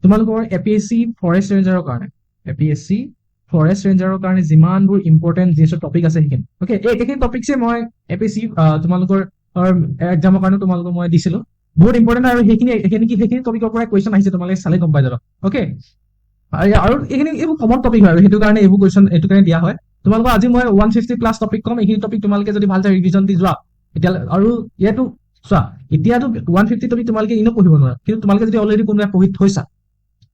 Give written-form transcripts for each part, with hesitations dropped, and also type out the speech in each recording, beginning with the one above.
তোমালোকৰ APS-C forest ৰেঞ্জাৰৰ কাৰণে APS-C forest ৰেঞ্জাৰৰ কাৰণে যিমানবোৰ ইম্পৰ্টেণ্ট যিহেতু টপিক আছে সেইখিনি ওকে এইখিনি টপিকছে মই এপিএসসি তোমালোকৰ এক্সামৰ কাৰণে তোমালোকক মই দিছিলো বহুত ইম্পৰ্টেণ্ট আৰু সেইখিনি টপিকৰ পৰা কুৱেশ্যন আহিছে তোমালোকে চালে গম পাই যাবা ওকে আৰু এইবোৰ কমন টপিক হয় আৰু সেইটো কাৰণে এইবোৰ কুৱেশ্যন এইটো কাৰণে দিয়া হয় তোমালোকৰ আজি মই 150 প্লাছ টপিক কম এইখিনি টপিক তোমালোকে যদি ভালদৰে ৰিভিজন দি যোৱা এতিয়া আৰু ইয়াতো চোৱা এতিয়াতো 150 টপিক তোমালোকে ইনো পঢ়িব নোৱাৰা কিন্তু তোমালোকে যদি অলৰেডি কোনোবাই পঢ়ি থৈছা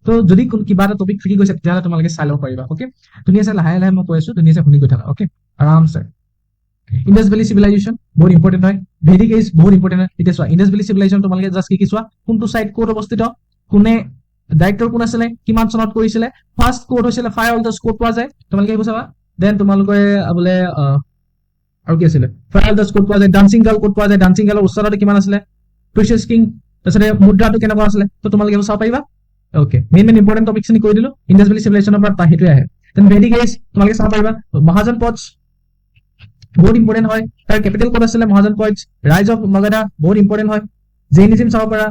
তো যদি কিবা এটা টপিক থাকি গৈছে তেতিয়াহ'লে তোমালোকে চাই ল'ব পাৰিবা ওকে ধুনীয়াছে লাহে লাহে মই কৈ আছো ধুনীয়াছে শুনি গৈ থাকা ওকে আৰামছে ইণ্ডাছ ভেলী চিভিলাইজেশ্যন বহুত ইম্পৰ্টেণ্ট হয় ভেদিক এজ বহুত ইম্পৰ্টেণ্ট হয় এতিয়া চোৱা ইণ্ডাছ ভেলী চিভিলাইজেশ্যন তোমালোকে জাষ্ট কি চোৱা কোনটো চাইড ক'ত অৱস্থিত কোনে ডাইৰেক্টৰ কোন আছিলে কিমান চনত কৰিছিলে ফাৰ্ষ্ট কোড হৈছিলে ফায়াৰ অল্টাৰ্ছ কোড পোৱা যায় তোমালোকে এইবোৰ চাবা দেন তোমালোকে বোলে আৰু কি আছিলে ফায়াৰ অল্টাৰ্ছ কোড পোৱা যায় ডান্সিং গাৰ্ল কোড পোৱা যায় ডান্সিং গাৰ্লৰ উচ্চতাটো কিমান আছিলে প্ৰিচিয়াছ কিং তাৰপিছতে মুদ্ৰাটো কেনেকুৱা আছিলে তো তোমালোকে এইবোৰ চাব পাৰিবা ওকে মেইন ইম্পৰ্টেণ্ট টপিক খিনি কৈ দিলো ইণ্ডাছ ভেলী চিভিলাইজেশ্যনৰ পৰা সেইটোৱে আহে দেন ভেদিক এজ তোমালোকে চাব পাৰিবা মহাজন পথ বহুত ইম্পৰ্টেণ্ট হয় তাৰ কেপিটেল ক'ত আছিলে মহাজন পইণ্টছ ৰাইজ অফ মগধা বহুত ইম্পৰ্টেণ্ট হয় জৈনিজিম চাব পাৰা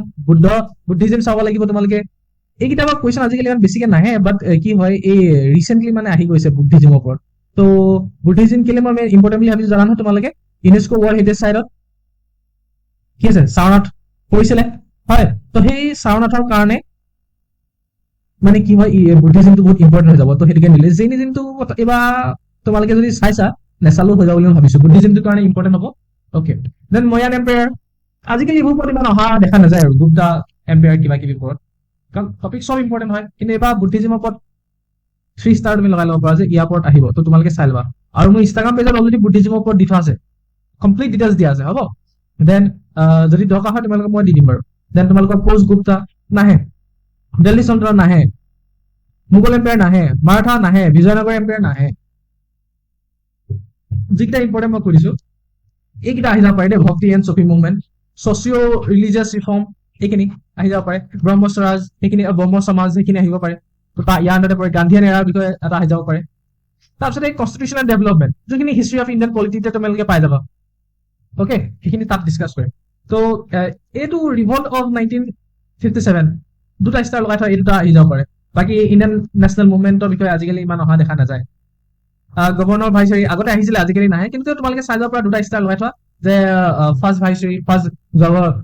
বুদ্ধিজিম চাব লাগিব তোমালোকে এইকেইটা কুৱেশ্যন আজিকালি ইমান বেছিকে নাহে বাট কি হয় এই ৰিচেণ্টলি মানে আহি গৈছে বুদ্ধিজিমৰ ওপৰত তো বুদ্ধিজিম কেলে মই ইম্পৰ্টেণ্ট বুলি ভাবিছো জানা নহয় তোমালোকে ইউনেস্কো ৱৰ্ল্ড হেৰিটেজ চাইটত কি আছে সাৰনাথ কৰিছিলে হয় তো সেই সাৰনাথৰ কাৰণে মানে কি হয় বুদ্ধিজিমটো বহুত ইম্পৰ্টেণ্ট হৈ যাব তো সেইটোকে নিলে জৈনিজিমটো এবাৰ তোমালোকে যদি চাইছা নেচালো হৈ যাব বুলি ভাবিছো বুদ্ধিজিমটোৰ কাৰণে ইম্পৰ্টেণ্ট হ'ব ওকে দেন ময়ান এম্পায়াৰ আজিকালি এইবোৰ ওপৰত ইমান অহা দেখা নাযায় আৰু গুপ্তা এম্পায়াৰ কিবা কিবি ওপৰত কাৰণ টপিক চব ইম্পৰ্টেণ্ট হয় কিন্তু এবাৰ বুদ্ধিজিমৰ ওপৰত 3 ষ্টাৰ তুমি লগাই ল'ব পাৰা যে ইয়াৰ ওপৰত আহিব তো তোমালোকে চাই ল'বা আৰু মোৰ ইনষ্টাগ্ৰাম পেজত অলৰেডি বুদ্ধিজিমৰ ওপৰত দি থোৱা আছে কমপ্লিট ডিটেইলছ দিয়া আছে হ'ব দেন যদি দৰকাৰ হয় তোমালোকক মই দি দিম বাৰু দেন তোমালোকৰ কোচ গুপ্তা নাহে দিল্লী চন্দ্ৰ নাহে মোগল এম্পায়াৰ নাহে মাৰাঠা নাহে বিজয়নগৰ এম্পায়াৰ নাহে যিকেইটা ইম্পৰ্টেণ্ট মই কৰিছো এইকেইটা আহি যাব পাৰে দেই bhakti and Sufi movement socio' religious reform এইখিনি আহি যাব পাৰে ব্ৰহ্ম স্বৰাজ সেইখিনি ব্ৰহ্ম সমাজ সেইখিনি আহিব পাৰে তো ইয়াৰ আণ্ডাৰতে পৰে গান্ধীয়ান এৰাৰ বিষয়ে এটা আহি যাব পাৰে তাৰপিছত এই কনষ্টিটিউচনেল ডেভেলপমেণ্ট যোনখিনি হিষ্ট্ৰী অফ ইণ্ডিয়ান পলিটিক্স তোমালোকে পাই যাবা ওকে সেইখিনি তাত ডিছকাছ কৰিম তো এইটো ৰিভল্ট অফ 1957 দুটা ষ্টাৰ লগাই থোৱা এই দুটা আহি যাব পাৰে বাকী ইণ্ডিয়ান নেশ্যনেল মুভমেণ্টৰ বিষয়ে আজিকালি ইমান অহা দেখা নাযায় গভৰ্ণৰ ভাইচৰী আগতে আহিছিলে আজিকালি নাহে কিন্তু তোমালোকে চাই যাব পৰা দুটা ষ্টাৰ লগাই থোৱা যে first viceroy first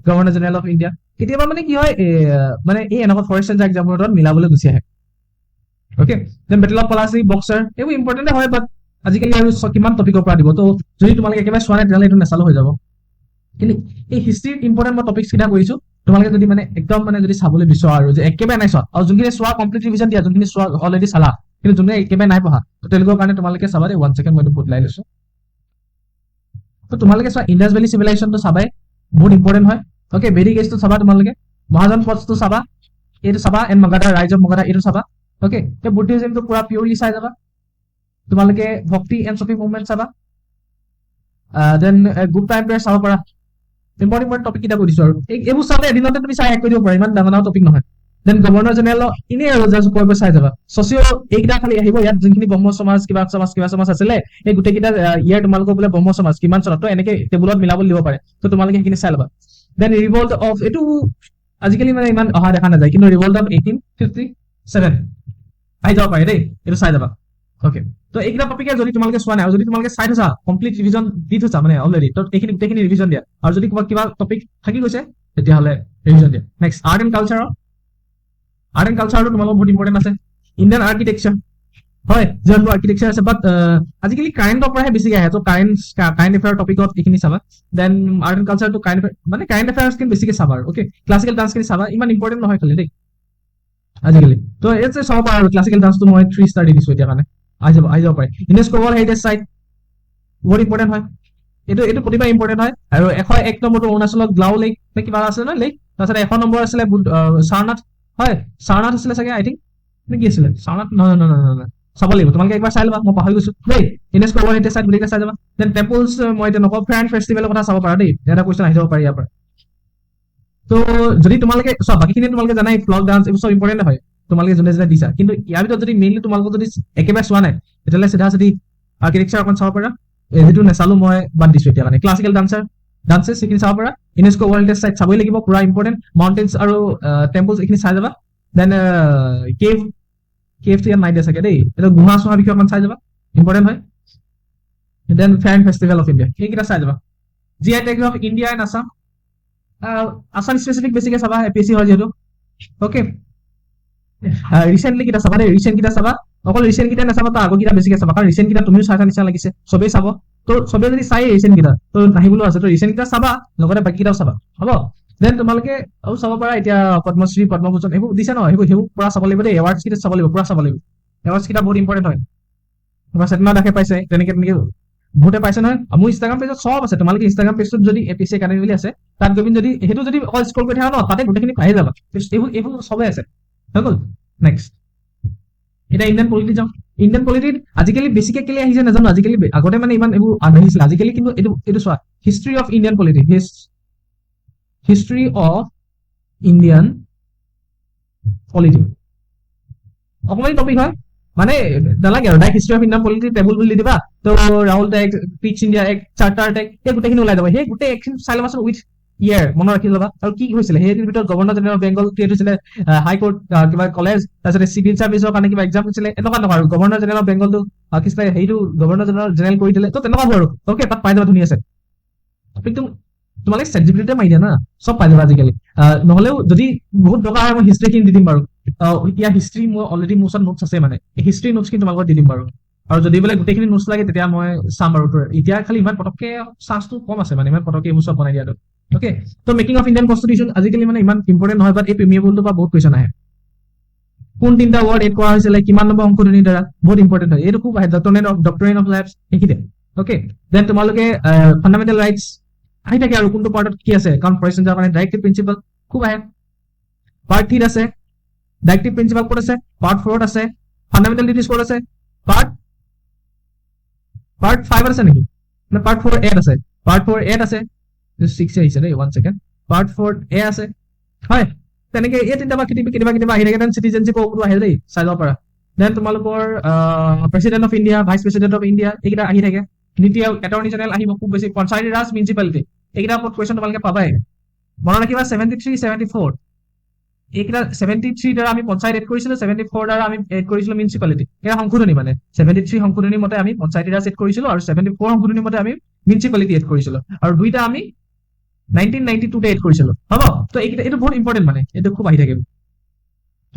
governor general of India কেতিয়াবা মানে কি হয় মানে এই এনেকুৱা ফৰেষ্ট ৰেঞ্জাৰ এক্সামৰ মিলাবলৈ গুচি আহে okay then battle of Plassey Buxar এইবোৰ ইম্পৰ্টেণ্ট হয় বাট আজিকালি আৰু কিমান টপিকৰ পৰা দিব তো যদি তোমালোকে একেবাৰে চোৱা নাই তেতিয়াহ'লে এইটো নেচালো হৈ যাব কিন্তু এই হিষ্ট্ৰীৰ ইম্পৰ্টেণ্ট মই টপিকছ কেইটা কৰিছো তোমালোকে যদি মানে একদম মানে যদি চাবলৈ বিচৰা আৰু যে একেবাৰে নাই চোৱা আৰু যোনখিনি চোৱা কমপ্লিট ৰিভিজন দিয়া যোনখিনি চোৱা অলৰেডি চালা কিন্তু যোনে একেবাৰে নাই পঢ়া তো তেওঁলোকৰ কাৰণে তোমালোকে চাবা দেই 1 ছেকেণ্ড মই এইটো বদলাই লৈছো তো তোমালোকে চোৱা ইণ্ডাছ ভেলী চিভিলাইজেশ্যনটো চাবাই বহুত ইম্পৰ্টেণ্ট হয় ওকে ভেদিক এজটো চাবা তোমালোকে মহাজন পথটো চাবা এইটো চাবা এণ্ড মগধা ৰাইজ অফ মগধা এইটো চাবা ওকে এই বুদ্ধিজিমটো পুৰা পিয়ৰলি চাই যাবা তোমালোকে ভক্তি এণ্ড চফি মুভমেণ্ট চাবা দেন গুপ্তা এম্পায়াৰ চাব পাৰা ইম্পৰ্টেণ্ট টপিক কেইটা কৈ দিছো আৰু এইবোৰ চালে এদিনতে তুমি চাই শেষ কৰি দিব পাৰা ইমান ডাঙৰ ডাঙৰ টপিক নহয় দেন গভৰ্ণৰ জেনেৰেল এনেই আৰু জাষ্ট কৈ চাই যাবা ছচিঅ' এইকেইটা খালি আহিব ইয়াত যোনখিনি ব্ৰহ্ম সমাজ কিবা সমাজ আছিলে এই গোটেইকেইটা ইয়াৰ তোমালোকৰ বোলে ব্ৰহ্ম সমাজ কিমান চনত তো এনেকে টেবুলত মিলাবলৈ দিব পাৰে তো তোমালোকে সেইখিনি চাই ল'বা দেন ৰিভল্ট অফ এইটো আজিকালি মানে ইমান অহা দেখা নাযায় কিন্তু ৰিভল্ট অফ 1857 আহি যাব পাৰে দেই এইটো চাই যাবা ওকে তো এইকেইটা টপিকে যদি তোমালোকে চোৱা নাই আৰু যদি তোমালোকে চাই থৈছা কমপ্লিট ৰিভিজন দি থৈছা মানে অলৰেডি তো এইখিনি গোটেইখিনি ৰিভিজন দিয়া আৰু যদি কিবা টপিক থাকি গৈছে তেতিয়াহ'লে ৰিভিজন দিয়া নেক্সট আৰ্ট এণ্ড কালচাৰটো তোমালোকৰ বহুত ইম্পৰ্টেণ্ট আছে ইণ্ডিয়ান আৰ্কিটেকচাৰ হয় যিহেতু আৰ্কিটেকচাৰ আছে বাট আজিকালি কাৰেণ্টৰ পৰাহে বেছিকৈ আহে তো কাৰেণ্ট এফেয়াৰ টপিকত এইখিনি চাবা দেন আৰ্ট এণ্ড কালচাৰটো মানে কাৰেণ্ট এফেয়াৰ্ছখিনি বেছিকৈ চাবা আৰু অ'কে ক্লাছিকেল ডান্সখিনি চাবা ইমান ইম্পৰ্টেণ্ট নহয় খালি দেই আজিকালি তো এই যে চাব পাৰা আৰু ক্লাছিকেল ডান্সটো মই 3 ষ্টাৰ দি দিছো এতিয়া কাৰণে আহি যাব পাৰে ইউনেস্কো ৱৰ্ল্ড হেৰিটেজ চাইট বহুত ইম্পৰ্টেণ্ট হয় এইটো প্ৰতিবাৰ ইম্পৰ্টেণ্ট হয় আৰু 101 নম্বৰটো অৰুণাচলত গ্লাও লেক নে কিবা আছে ন লেক তাৰপিছত 100 নম্বৰ আছিলে সাৰনাথ হয় সাৰনাথ আছিলে চাগে আই থিংক নে কি আছিলে সাৰনাথ নহয় চাব লাগিব তোমালোকে একবাৰ চাই ল'বা মই পাহৰি গৈছো দেই ইউনেস্কো ৱৰ্ল্ড হেৰিটেজ চাইট গোটেইকেইটা চাই যাবা দেন টেম্পলছ মই এতিয়া নকওঁ ফেয়াৰ ফেষ্টিভেলৰ কথা চাব পাৰা দেই এটা কুৱেশ্যন আহি যাব পাৰি ইয়াৰ পৰা তো যদি তোমালোকে চোৱা বাকীখিনি তোমালোকে জানাই ফ্লক ডান্স এইবোৰ চব ইম্পৰ্টেণ্ট হয় তোমালোকে যোনে যোনে দিছা কিন্তু ইয়াৰ ভিতৰত যদি মেইনলি তোমালোকক যদি একেবাৰে চোৱা নাই তেতিয়াহ'লে চিধা চিধি আৰ্কিটেকচাৰ অকণ চাব পাৰা যিটো নেচালো মই বাদ দিছো এতিয়া মানে ক্লাছিকেল ডান্সেছ সেইখিনি চাব পাৰা ইউনেস্কো ৱৰ্ল্ড হেৰিটেজ চাইট চাবই লাগিব পুৰা ইম্পৰ্টেণ্ট মাউণ্টেইনছ আৰু টেম্পলছ এইখিনি চাই যাবা দেন কেভ কেভটো ইয়াত নাই দিয়া চাগে দেই, এইটো গুহা চুহাৰ বিষয়ে অকমান চাই যাবা, ইম্পৰ্টেণ্ট হয়। Then fair and festival of India, সেইকেইটা চাই যাবা। GI tag of India and Assam, Assam specific বেছিকে চাবা, APSC হয় যিহেতু। অ'কে, ৰিচেণ্টলি কেইটা চাবা দেই, ৰিচেণ্ট কেইটা চাবা, অকল ৰিচেণ্ট কেইটা নাচাবা, তো আগৰ কেইটা বেছিকে চাবা, কাৰণ ৰিচেণ্ট কেইটা তুমিও চাই নিচিনা লাগিছে, চবেই চাব। তো চবেই যদি চাই ৰিচেণ্ট কেইটা, তো নাহিবলৈও আছে, তো ৰিচেণ্ট কেইটা চাবা, লগতে বাকী কেইটাও চাবা, হ'ব। দেন তোমালোকে আৰু চাব পাৰা এতিয়া পদ্মশ্ৰী পদ্মভূষণ এইবোৰ দিছে ন, সেইবোৰ পুৰা চাব লাগিব দেই, এৱাৰ্ডছ কেইটা চাব লাগিব, পুৰা চাব লাগিব। এৱাৰ্ডছ কেইটা বহুত ইম্পৰ্টেণ্ট হয়। তোমাৰ চেতনা দাসে পাইছে, তেনেকে বহুতে পাইছে নহয়। মোৰ ইনষ্টাগ্ৰাম পেজত চব আছে, তোমালোকে ইনষ্টাগ্ৰাম পেজটোত যদি APSC একাডেমি বুলি আছে, তাত গৈ যদি সেইটো যদি অকল স্ক্ৰল কৰি থাকা ন, তাতে গোটেইখিনি পাই যাবা, এইবোৰ চবেই আছে, হৈ গ'ল। নেক্সট, এতিয়া ইণ্ডিয়ান পলিটি যাওঁ। ইণ্ডিয়ান পলিটিত আজিকালি বেছিকে কেলে আহিছে নাজানো, আজিকালি আগতে মানে ইমান এইবোৰ আহিছিলে, আজিকালি কিন্তু এইটো চোৱা, history of Indian polity, history of Indian polity অকণমানি টপিক হয়, মানে নালাগে আৰু direct history of Indian polity table বুলি দিবা, তো Rahul tax, piece India act, charter tax, সেই গোটেইখিনি ওলাই যাব, সেই গোটেই একখিনি চাই ল'বাচোন উইথ ইয়াৰ মনত ৰাখি ল'বা। আৰু কি হৈছিলে সেইটোৰ ভিতৰত governor general of Bengal create হৈছিলে, হাইকোৰ্ট কিবা কলেজ, তাৰপিছতে চিভিল চাৰ্ভিচৰ কাৰণে কিবা এক্সাম হৈছিলে, এনেকুৱা নহয় আৰু গভৰ্ণৰ জেনেৰেল অফ বেংগলটো কিছিলে সেইটো গভৰ্ণৰ জেনেৰেল কৰি দিলে, তো তেনেকুৱা আৰু অ'কে, তাত পাই যাবা ধুনীয়া আছে। টপিকটো তোমালোকে চেটজিপিটিতে মাৰি দিয়া না, চব পাই যাবা আজিকালি। নহলেও যদি বহুত দৰকাৰ হয় মই হিষ্ট্ৰীখিনি দি দিম বাৰু, এতিয়া হিষ্ট্ৰী মোৰ অলৰেডি মোৰ ওচৰত নোটছ আছে, মানে হিষ্ট্ৰী নোটছখিনি তোমালোকক দি দিম বাৰু। আৰু যদি বোলে গোটেইখিনি নোটছ লাগে তেতিয়া মই চাম বাৰু, এতিয়া খালি ইমান পটককে চান্সটো কম আছে, মানে ইমান পটককে এইবোৰ চব বনাই দিয়াটো। অ'কে, তো মেকিং অফ ইণ্ডিয়ান কনষ্টিটিউশ্যন আজিকালি মানে ইমান ইম্পৰ্টেণ্ট নহয়, বাট এই প্ৰিমিয়াবলটোৰ পৰা বহুত কুৱেশ্যন আহে। কোন তিনিটা ৱৰ্ড এড কৰা হৈছিলে, কিমান নম্বৰ সংশোধনীৰ দ্বাৰা, বহুত ইম্পৰ্টেণ্ট হয়, এইটো খুব আহে, ডক্টৰেট অফ লাইফ সেইখিনিতে। অ'কে, দেন তোমালোকে ফাণ্ডামেণ্টেল ৰাইটছ আহি থাকে, আৰু কোনটো পাৰ্টত কি আছে, কাৰণ ফৰেষ্ট ৰেঞ্জৰ কাৰণে ডাইৰেক্টিভ প্ৰিন্সিপাল খুব আহে। পাৰ্ট 3 আছে, ডাইৰেক্টিভ প্ৰিন্সিপাল ক'ত আছে, পাৰ্ট 4 আছে, ফাণ্ডামেণ্টেল ডিউটিজ ক'ত আছে, পাৰ্ট 5 আছে নেকি, নে পাৰ্ট 4A আছে, পাৰ্ট 4A আছে, 6 আহিছে দেই, 1 ছেকেণ্ড, পাৰ্ট 4A আছে, হয়। তেনেকে এই তিনিটা বা কেতিয়াবা আহি থাকে। দেন চিটিজেনশ্বিপ আহে দেই, চাই যাব পাৰা। দেন তোমালোকৰ president of India, vice president of India, এইকেইটা আহি থাকে। নীতি আয়োগ, এটৰ্নি জেনেৰেল আহিব খুব বেছি, পঞ্চায়তী ৰাজ, মিউনিচিপালিটি, এইকেইটাৰ ওপৰত কুৱেশ্যন তোমালোকে পাবাই। মনত ৰাখিবা 73, 74, এইকেইটা 73 দ্বাৰা আমি পঞ্চায়ত এড কৰিছিলো, 74 দ্বাৰা আমি এড কৰিছিলো মিউনিচিপালিটি, এয়া সংশোধনী মানে 73 সংশোধনী মতে আমি পঞ্চায়তী ৰাজ এড কৰিছিলো, আৰু 74 সংশোধনী মতে আমি মিউনিচিপালিটি এড কৰিছিলো, আৰু দুইটা আমি 1992 এড কৰিছিলো, হ'ব। তো এইটো বহুত ইম্পৰ্টেণ্ট, মানে এইটো খুব আহি থাকে।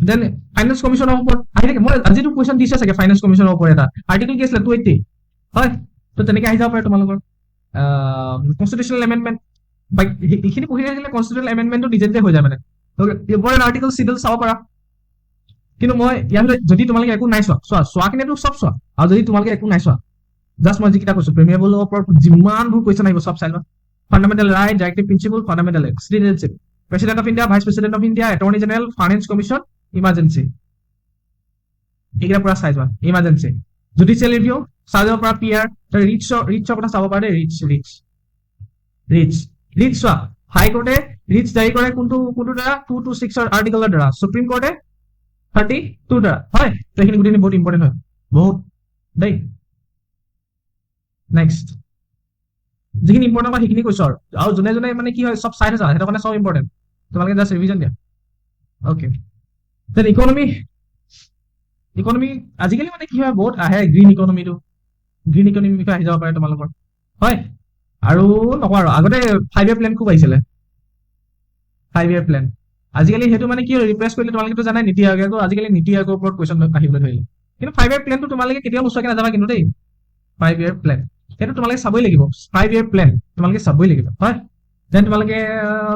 দেন ফাইনেন্স কমিশনৰ ওপৰত আহি থাকে, মই আজিতো কুৱেশ্যন দিছে চাগে ফাইনেন্স কমিশনৰ ওপৰত এটা আৰ্টিকল কি আছিলে 280, হয়। তো তেনেকে আহি যাব পাৰে তোমালোকৰ। কনষ্টিটিউচনেল এমেণ্ডমেণ্ট, এইখিনি পঢ়ি থাকিলে কনষ্টিটিউচনেল এমেণ্ডমেণ্টটো নিজে নিজে হৈ যায়, মানে ইম্পৰ্টেণ্ট আৰ্টিকল চিডিউল চাব পাৰা। কিন্তু মই ইয়াৰ যদি তোমালোকে একো নাই চোৱাখিনিতো চব চোৱা, আৰু যদি তোমালোকে একো নাই চোৱা, জাষ্ট মই যিকেইটা কৈছো প্ৰিমিয়াবলৰ ওপৰত যিমানবোৰ কুৱেশ্যন আহিব চব চাই লোৱা। Fundamental right, directive principle, fundamental act, citizenship, president of India, vice president of India, attorney general, finance commission, emergency, এইকেইটা পুৰা চাই যোৱা। ইমাৰ্জেঞ্চি, জুডিচিয়েল ৰিভিউ চাই যাব পাৰা। PR, ৰিটছৰ কথা চাব পাৰে দেই, ৰিটছ চোৱা। হাইকোৰ্টে ৰিটছ জাৰি কৰে কোনটো দ্বাৰা, 226 আৰ্টিকলৰ দ্বাৰা, সুপ্ৰিম কোৰ্টে 32 দ্বাৰা, হয়। তো এইখিনি গোটেইখিনি বহুত ইম্পৰ্টেণ্ট হয়, বহুত দেই। নেক্সট, যিখিনি ইম্পৰ্টেণ্ট হয় সেইখিনি কৈছো, আৰু যোনে যোনে মানে কি হয় চব চাই থৈছা সেইটো কাৰণে চব ইম্পৰ্টেণ্ট, তোমালোকে জাষ্ট ৰিভিজন দিয়া। অ'কে, দেন ইকনমি আজিকালি মানে কি হয় বহুত আহে, গ্ৰীণ ইকনমিৰ বিষয়ে আহি যাব পাৰে তোমালোকৰ, হয়। আৰু নকওঁ আৰু, আগতে 5 year প্লেন খুব আহিছিলে, 5 year প্লেন। আজিকালি সেইটো মানে কি ৰিপ্লেচ কৰিলে, তোমালোকেতো জানাই নীতি আয়োগেতো আজিকালি নীতি আয়োগৰ ওপৰত কুৱেশ্যন আহিবলৈ ধৰিলে। কিন্তু 5 year প্লেনটো তোমালোকে কেতিয়াও নোচোৱাকে নাযাবা কিন্তু দেই, 5 year প্লেন সেইটো তোমালোকে চাবই লাগিব, 5 year প্লেন তোমালোকে চাবই লাগিব, হয়। দেন তোমালোকে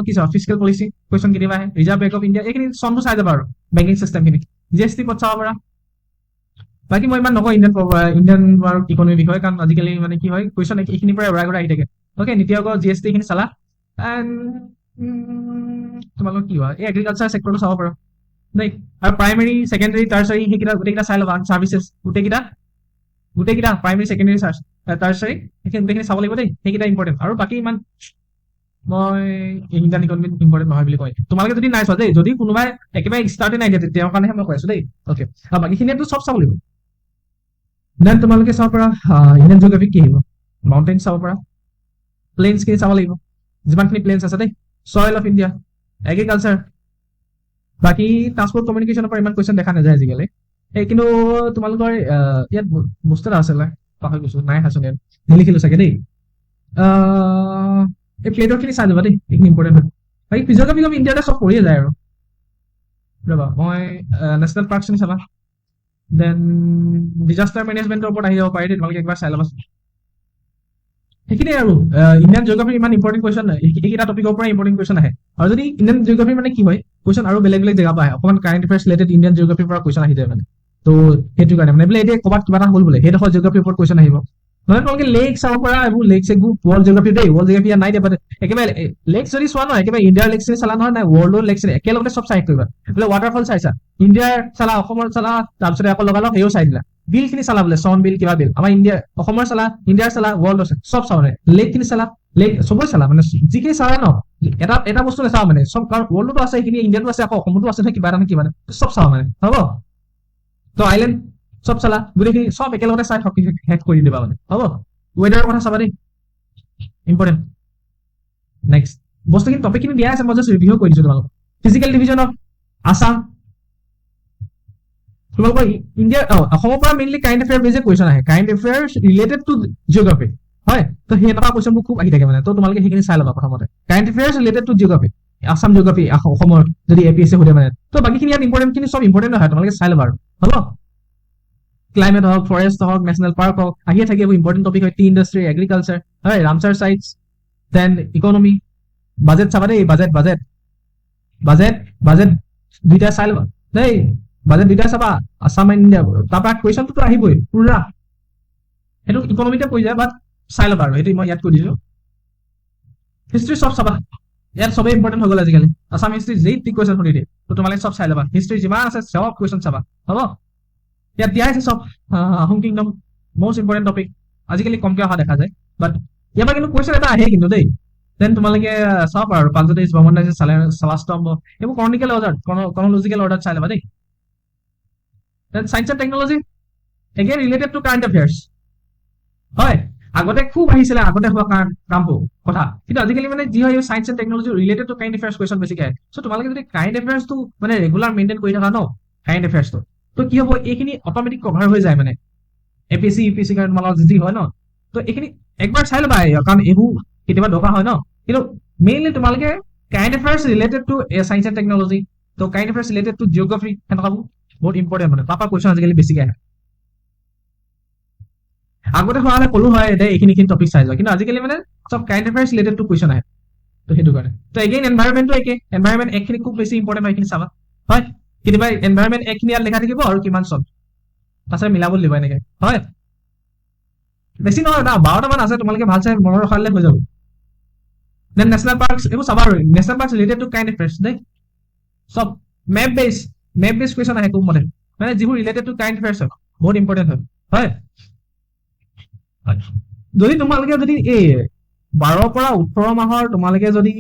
কি চাবা, ফিস্কেল পলিচি কুৱেশ্যন কেতিয়াবা আহে, ৰিজাৰ্ভ বেংক অফ ইণ্ডিয়া, এইখিনি চনটো চাই যাবা, আৰু বেংকিং চিষ্টেমখিনি, GST পদ চাব পাৰা। বাকী মই ইমান নকওঁ ইণ্ডিয়ান ইকনমিৰ বিষয়ে, কাৰণ আজিকালি মানে কি হয় কুৱেশ্যন এইখিনিৰ পৰা ঘূৰাই আহি থাকে। অ'কে, নীতি আয়োগৰ GST খিনি চালা। তোমালোকৰ কি হয়, এই এগ্ৰিকালচাৰ ছেক্টৰটো চাব পাৰা দেই। আৰু প্ৰাইমেৰী, ছেকেণ্ডেৰী, টাৰ্চাৰী সেইকেইটা গোটেইকেইটা চাই ল'বা। চাৰ্ভিচেছ গোটেইকেইটা প্ৰাইমেৰী, ছেকেণ্ডেৰী, টাৰ্চাৰী গোটেইখিনি চাব লাগিব দেই, সেইকেইটা ইম্পৰ্টেণ্ট। আৰু বাকী ইমান মই ইণ্ডিয়ান ইকনমি ইম্পৰ্টেণ্ট নহয় বুলি কয়, তোমালোকে যদি নাই চোৱা দেই, যদি কোনোবাই একেবাৰে ষ্টাৰ্টে নাই দিয়া তেওঁৰ কাৰণেহে মই কৈ আছো দেই। অ'কে, আৰু বাকীখিনিতো চব চাব লাগিব। দেন তোমালোকে চাব পাৰা ইণ্ডিয়ান জিঅ'গ্ৰাফি কি আহিব, মাউণ্টেইন চাব পাৰা, প্লেইনছখিনি চাব লাগিব, যিমানখিনি প্লেইনছ আছে দেই, চইল অফ ইণ্ডিয়া, এগ্ৰিকালচাৰ, বাকী ট্ৰান্সপৰ্ট কমিউনিকেশ্যনৰ পৰা ইমান কুৱেশ্যন দেখা নাযায় আজিকালি কিন্তু তোমালোকৰ ইয়াত বস্তু এটা আছিলে পাহৰি গৈছো নাই হাচোন ইয়াত নিলিখিলো চাগে দেই এই প্লেটৰ খিনি চাই যাবা দেই এইখিনি ইম্পৰ্টেণ্ট হয় বাকী ফিজিঅগ্ৰাফি অফ ইণ্ডিয়াতে চব কৰিয়ে যায় আৰু ৰবা মই নেশ্যনেল পাৰ্ক খিনি চাবা দেন ডিজাষ্টাৰ মেনেজমেণ্টৰ ওপৰত আহি যাব পাৰি দেই তোমালোকে একবাৰ চাই ল'বাচোন সেইখিনি আৰু ইণ্ডিয়ান জিঅ'গ্ৰাফিৰ ইমান ইম্পৰ্টেণ্ট কুৱেশ্যন এইকেইটা টপিকৰ পৰা ইম্পৰ্টেণ্ট কুৱেশ্যন আহে আৰু যদি ইণ্ডিয়ান জিঅ'গ্ৰাফি মানে কি হয় কুৱেশ্যন আৰু বেলেগ বেলেগ জেগা পৰা আহে অকণমান কাৰেণ্ট এফেয়াৰ্ছ ৰিলেটেড ইণ্ডিয়ান জিঅ'গ্ৰাফিৰ পৰা কুৱেশ্যন আহি যায় মানে তো সেইটো কাৰণে মানে বোলে এতিয়া ক'ৰবাত কিবা এটা হ'ল বোলে সেইডোখৰ জিঅ'গ্ৰাফিৰ ওপৰত কুৱেশ্যন আহিব নহলে তোমালোকে লেক চাব পৰা এইবোৰ লেক চেকবোৰ ৱৰ্ল্ড জিঅ'গ্ৰাফি দেই ৱৰ্ল্ড জিঅ'গ্ৰাফি ইয়াত নাই দিয়া একেবাৰে লেক যদি চোৱা নহয় একেবাৰে ইণ্ডিয়াৰ লেক চিনি চালা নহয় নাই ৱৰ্ল্ডৰ লেক চিনি একেলগতে চব চাই কৰিবা বোলে ৱাটাৰফল চাইছা ইণ্ডিয়াৰ চালা অসমৰ চালা তাৰপিছতে আকৌ লগালো সেয়াও চাই দিলা বিল খিনি চালা বোলে চন বিল কিবা বিল আমাৰ ইণ্ডিয়াৰ অসমৰ চালা ইণ্ডিয়াৰ চালা ৱৰ্ল্ডৰ চব চাওঁ মানে লেক খিনি চালা লেক চবৰে চালা মানে যিখিনি চালা ন এটা বস্তু নাচাওঁ মানে চব কাৰণ ৱৰ্ল্ডতো আছে সেইখিনি ইণ্ডিয়াতো আছে আকৌ অসমতো আছে নহয় কিবা এটা কিবা চব চাওঁ মানে হ'ব তো আইলেণ্ড চব চালা গোটেইখিনি চব একেলগতে চাই শেষ কৰি দিবা মানে হ'ব ৱেডাৰৰ কথা চাবা দেই ইম্পৰ্টেণ্ট নেক্সট বস্তুখিনি টপিকখিনি দিয়া আছে মই জাষ্ট ৰিভিউ কৰি দিছো তোমালোকক ফিজিকেল ডিভিজন অফ আছাম তোমালোকৰ ইণ্ডিয়াৰ অসমৰ পৰা মেইনলি কাৰেণ্ট এফেয়াৰ বেজে কুৱেশ্যন আহে current affair related to geography হয় তো সেই এটা কুৱেশ্যনবোৰ খুব আহি থাকে মানে তো তোমালোকে সেইখিনি চাই ল'বা প্ৰথমতে current affairs related to geography Assam geography অসমৰ যদি APSC সোধে মানে তো বাকীখিনি ইয়াত ইম্পৰ্টেণ্ট খিনি চব ইম্পৰ্টেণ্ট নহয় তোমালোকে চাই ল'বা আৰু হ'ব ক্লাইমেট হওক ফৰেষ্ট হওক নেশ্যনেল পাৰ্ক হওক আহিয়ে থাকে এইবোৰ ইম্পৰ্টেণ্ট টপিক হয় টি ইণ্ডাষ্ট্ৰি এগ্ৰিকালচাৰ হয় Ramsar sites then economy budget চাবা দেই বাজেট দুইটা চাই ল'বা দেই বাজেট দুইটা চাবা আছাম এণ্ড ইণ্ডিয়া তাৰপৰা কুৱেশ্যনটোতো আহিবই পুৰা সেইটো ইকনমিতে পৰি যায় বাট চাই ল'বা আৰু সেইটো মই ইয়াত কৈ দিছো হিষ্ট্ৰী চব চাবা ইয়াত চবেই ইম্পৰ্টেণ্ট হৈ গ'ল আজিকালি আছাম হিষ্ট্ৰী যেই টিক কুৱেশ্যন সুধি দিয়ে তো তোমালোকে চব চাই ল'বা হিষ্ট্ৰী যিমান আছে চব কুৱেশ্যন চাবা হ'ব ইয়াত দিয়া আছে চব Ahom kingdom most important topic আজিকালি কমকৈ অহা দেখা যায় বাট ইয়াৰ পৰা কিন্তু কুৱেশ্যন এটা আহে কিন্তু দেই দেন তোমালোকে চাব আৰু পাঞ্জাদেশ ভ্ৰমণ চালাস্তম্ভ এইবোৰ ক্ৰনলজিকেল অৰ্ডাৰত চাই ল'বা দেই then science and technology again related to current affairs হয় আগতে খুব আহিছিলে আগতে হোৱা কামবোৰ কথা কিন্তু আজিকালি মানে যি হয় science and technology related to current affairs question বেছিকৈ আহে চ' তোমালোকে যদি কাৰেণ্ট এফেয়াৰ্ছটো মানে ৰেগুলাৰ মেইনটেইন কৰি থকা ন কাৰেণ্ট এফেয়াৰ্ছটো তো কি হ'ব এইখিনি অট'মেটিক কভাৰ হৈ যায় মানে APSC UPSC কাৰণে তোমালোকৰ যি হয় ন তো এইখিনি একবাৰ চাই ল'বা কাৰণ এইবোৰ কেতিয়াবা দৰকাৰ হয় ন কিন্তু মেইনলি তোমালোকে current affairs related to science and technology তো current affairs related to geography সেনেকুৱাবোৰ বহুত ইম্পৰ্টেণ্ট মানে তাৰপৰা কুৱেশ্যন আজিকালি বেছিকৈ আহে আগতে হোৱা হ'লে ক'লো হয় দে এইখিনি টপিক চাই যোৱা কিন্তু আজিকালি মানে চব current affairs related two question আহে তো সেইটো কাৰণে তো এগেইন এনভাইৰনমেণ্টটো এনভাইৰনমেণ্ট একখিনি খুব বেছি ইম্পৰ্টেণ্ট হয় এইখিনি চাবা হয় কেতিয়াবা এনভাইৰনমেণ্ট একখিনি ইয়াত লেখা থাকিব আৰু কিমান চন পাছত মিলাব লাগিব এনেকে হয় বেছি নহয় না 12টা মান আছে তোমালোকে ভাল চাই মনত ৰখালে হৈ যাব দেন নেশ্যনেল পাৰ্কছ এইবোৰ চাবা আৰু national parks related to current affairs দেই চব মেপ বেছ কুৱেশ্যন আহে খুব মানে যিবোৰ ৰিলেটেড টু কাৰেণ্ট এফেয়াৰ্ছ হয় বহুত ইম্পৰ্টেণ্ট হয় যদি তোমালোকে যদি এই 12 পৰা 18 মাহৰ তোমালোকে যদি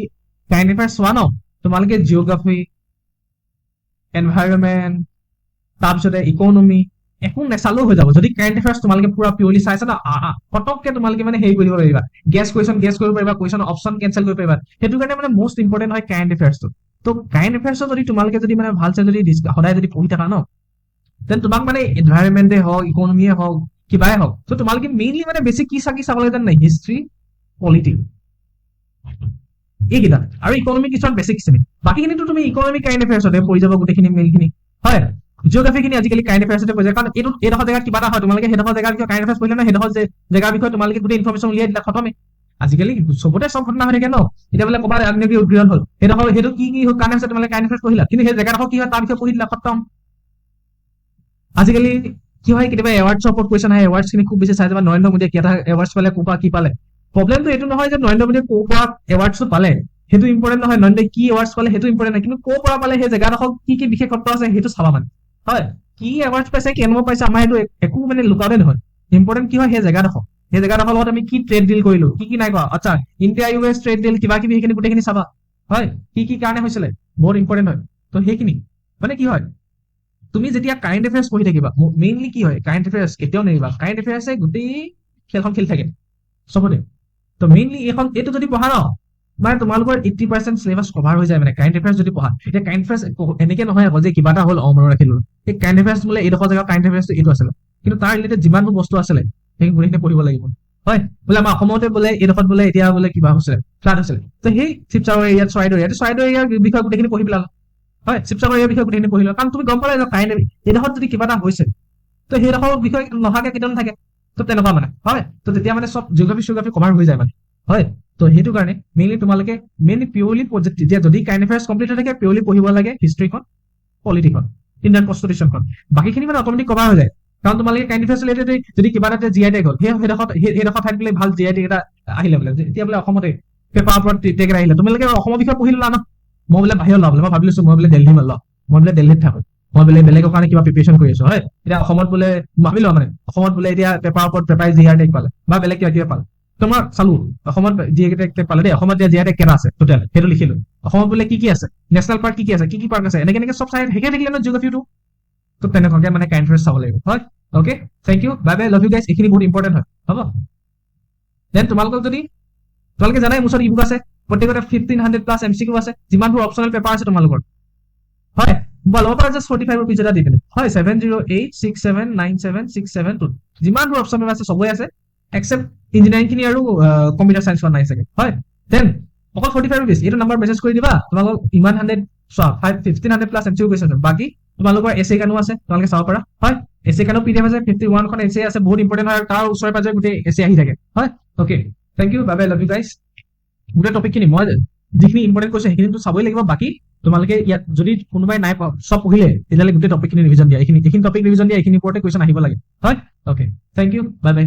কাৰেণ্ট এফেয়াৰ্ছ চোৱা ন তোমালোকে জিঅ'গ্ৰাফি এনভাইৰনমেণ্ট তাৰপিছতে ইকনমি একো নেচালেও হৈ যাব যদি কাৰেণ্ট এফেয়াৰ্ছ তোমালোকে পুৰা পিয়ৰলি চাইছা না পটককে তোমালোকে মানে হেৰি কৰিব পাৰিবা গেছ কৰিব পাৰিবা কুৱেশ্যন অপশ্যন কেঞ্চেল কৰিব পাৰিবা সেইটো কাৰণে মানে মষ্ট ইম্পৰ্টেণ্ট হয় কাৰেণ্ট এফেয়াৰ্ছটো তো কাৰেণ্ট এফেয়াৰ্ছৰ যদি তোমালোকে যদি মানে ভালছে যদি সদায় যদি পঢ়ি থাকা ন দেন তোমাক মানে এনভাইৰনমেণ্টে হওক ইকনমিয়ে হওক কিবাই হওক তো তোমালোকে মেইনলি মানে বেছি কি চাব লাগে জানা নাই হিষ্ট্ৰী পলিটি এইকেইটা আৰু ইকনমি কিছুমান বেছিক শ্ৰেণী বাকীখিনিতো তুমি ইকনমি কাৰেণ্ট এফেয়াৰ্ছতে পৰি যাব গোটেইখিনি মেইনখিনি হয় জিঅ'গ্ৰাফিখিনি আজিকালি কাৰেণ্ট এফেয়াৰ্ছতে পৰি যায় কাৰণ এইডোখৰ জেগাত কিবা এটা হয় তোমালোকে সেইডোখৰ জেগাৰ বিষয়ে কাৰেণ্ট এফেয়াৰ্ছ পঢ়িলে ন সেইডোখৰ জেগাৰ বিষয়ে তোমালোকে গোটেই ইনফৰ্মেশ্যন উলিয়াই দিলা খতমে আজিকালি চবতে চব ঘটনা হৈ থাকে ন এতিয়া বোলে ক'ৰবাত আগ্নেয়গিৰি উদগীৰণ হ'ল সেইটো কি কাৰণে হৈছে তোমালোকে কাৰেণ্ট এফেয়াৰ্ছ পঢ়িলা কিন্তু সেই জেগাডোখৰ কি হয় তাৰ বিষয়ে পঢ়ি দিলা খতম আজিকালি কি হয় কেতিয়াবা এৱাৰ্ডছৰ ওপৰত কুৱেশ্যন আহে এৱাৰ্ডছখিনি খুব বেছি চাই যাবা নৰেন্দ্ৰ মোদীয়ে কি এটা এৱাৰ্ডছ পালে ক'ৰ পৰা কি পালে প্ৰব্লেমটো এইটো নহয় যে নৰেন্দ্ৰ মোদীয়ে ক'ৰ পৰা এৱাৰ্ডছটো পালে সেইটো ইম্পৰ্টেণ্ট নহয় নৰেন্দ্ৰই কি এৱাৰ্ডছ পালে সেইটো ইম্পৰ্টেণ্ট নহয় কিন্তু ক'ৰ পৰা পালে সেই জেগাডোখৰ কি বিশেষত্ব আছে সেইটো চাবা মানে হয় কি এৱাৰ্ডছ পাইছে কি নম্বৰ পাইছে আমাৰ সেইটো একো মানে লুকাওতে নহয় ইম্পৰ্টেণ্ট কি হয় সেই জেগাডোখৰ লগত আমি কি ট্ৰেড ডিল কৰিলো কি নাই কৰা আচ্ছা ইণ্ডিয়া US ট্ৰেড ডিল কিবা কিবি সেইখিনি গোটেইখিনি চাবা হয় কি কাৰণে হৈছিলে বহুত ইম্পৰ্টেণ্ট হয় তো সেইখিনি মানে কি হয় তুমি যেতিয়া কাৰেণ্ট এফেয়াৰ্ছ পঢ়ি থাকিবা মেইনলি কি হয় কাৰেণ্ট এফেয়াৰ্ছ কেতিয়াও নেৰিবা কাৰেণ্ট এফেয়াৰ্ছে গোটেই খেলখন খেলি থাকে চবতে তো মেইনলি এইটো যদি পঢ়া ন মানে তোমালোকৰ 80% চিলেবাছ কভাৰ হৈ যায় মানে কাৰেণ্ট এফেয়াৰ্ছ যদি পঢ়া এতিয়া কাৰেণ্ট এফেয়াৰ্ছ এনেকে নহয় আকৌ যে কিবা এটা হ'ল মনত ৰাখিলো এই কাৰেণ্ট এফেয়াৰ্ছ বোলে এইডোখৰ জেগা কাৰেণ্ট এফেয়াৰ্ছটো এইটো আছিলে কিন্তু তাৰ ৰিলেটেড যিমানবোৰ বস্তু আছিলে সেই গোটেইখিনি পঢ়িব লাগিব হয় বোলে আমাৰ অসমতে বোলে এইডোখৰত বোলে এতিয়া বোলে কিবা হৈছিলে ফ্লাড হৈছিলে তো সেই শিৱসাগৰ এৰিয়াত চৰাইদেউ এৰিয়াৰ বিষয়ে গোটেইখিনি পঢ়ি পেলালা হয় শিৱসাগৰ এৰিয়াৰ বিষয়ে গোটেইখিনি পঢ়িলা কাৰণ তুমি গম পালা কাৰেণ্ট এইডোখৰত যদি কিবা এটা হৈছে তো সেইডোখৰ বিষয়ে নহাকে কেতিয়াও নাথাকে তো তেনেকুৱা মানে হয় তো তেতিয়া মানে চব জিঅ'গ্ৰাফি কভাৰ হৈ যায় মানে হয় তো সেইটো কাৰণে মেইনলি তোমালোকে মেইনলি পিয়ৰলি যেতিয়া যদি কাৰেণ্ট এফেয়াৰ্ছ কমপ্লিট হৈ থাকে পিয়ৰলি পঢ়িব লাগে হিষ্ট্ৰীখন পলিটিখন ইণ্ডিয়ান কনষ্টিটিউশ্যনখন বাকীখিনি মানে অট'মেটিক কভাৰ হৈ যায় কাৰণ তোমালোকে কাৰেণ্ট এফেয়াৰ্ছ ৰিলেটেড যদি কিবা এটা জি আই টেগ হ'ল সেইডোখৰ ঠাইত বোলে ভাল জি আই টেগ এটা আহিলে বোলে এতিয়া বোলে অসমতে পেপাৰৰ ওপৰত টেগ এটা আহিলে তোমালোকে অসমৰ বিষয়ে পঢ়ি ল'লা ন মই বোলে বাহিৰত লওঁ বোলে মই ভাবি লৈছো মই বোলে দিল্লী লওঁ মই বোলে দিল্লীত থাকো মই বোলে বেলেগৰ কাৰণে কিবা প্ৰিপেৰেশ্যন কৰি আছো হয় এতিয়া অসমত বোলে ভাবি লোৱা মানে অসমত বোলে এতিয়া পেপাৰৰ ওপৰত পেপাৰ জি আই টেগ পালে বা বেলেগ কিবা পালে তোমাৰ চালো অসমত জি আই টেগ পালে দেই অসমত জি আই টেগ কেইটা আছে টোটেল সেইটো লিখিলো অসমত বোলে কি আছে নেশ্যনেল পাৰ্ক কি আছে কি পাৰ্ক আছে এনেকে চব চাই হেকে থাকিলে ন জিঅ'গ্ৰাফিটো তো তেনেকুৱাকে মানে কাৰেণ্ট এফেয়াৰ্ছ চাব লাগিব হয় okay thank you bye bye love you guys এইখিনি বহুত ইম্পৰ্টেণ্ট হয় হ'ব দেন তোমালোকক যদি তোমালোকে জানাই মোৰ ওচৰত ইবুক আছে প্ৰত্যেকতে 1500+ MCQ আছে যিমানবোৰ অপচনেল পেপাৰ আছে তোমালোকৰ হয় ল'ব পাৰা জাষ্ট 45 ৰুপিজ এটা দি পিনে হয় 7086797672 যিমানবোৰ অপচনেল আছে চবই আছে এক্সেপ্ট ইঞ্জিনিয়াৰিং খিনি আৰু কম্পিউটাৰ চায়েন্স নাই চাগে হয় দেন অকল 45 ৰুপিজ এইটো নাম্বাৰ মেছেজ কৰি দিবা তোমালোক ইমান 1500+ MCQ কৈছে বাকী তোমালোকৰ এছে কানো আছে তোমালোকে চাব পাৰা হয় এছে কানো পিডিএফ আছে 51 খন এছে আছে বহুত ইম্পৰ্টেণ্ট হয় তাৰ ওচৰে পাজৰে গোটেই এছে আহি থাকে হয় okay thank you bye bye love you guys গোটেই টপিকখিনি মই যিখিনি ইম্পৰ্টেণ্ট কৈছে সেইখিনিতো চাবই লাগিব বাকী তোমালোকে ইয়াত যদি কোনোবাই নাই সব পঢ়িলে তেতিয়াহ'লে গোটেই টপিকখিনি ৰিভিজন দিয়া এইখিনি টপিক ৰিভিজন দিয়া এইখিনিৰ ওপৰতে কুৱেশ্যন আহিব লাগে হয় okay thank you bye by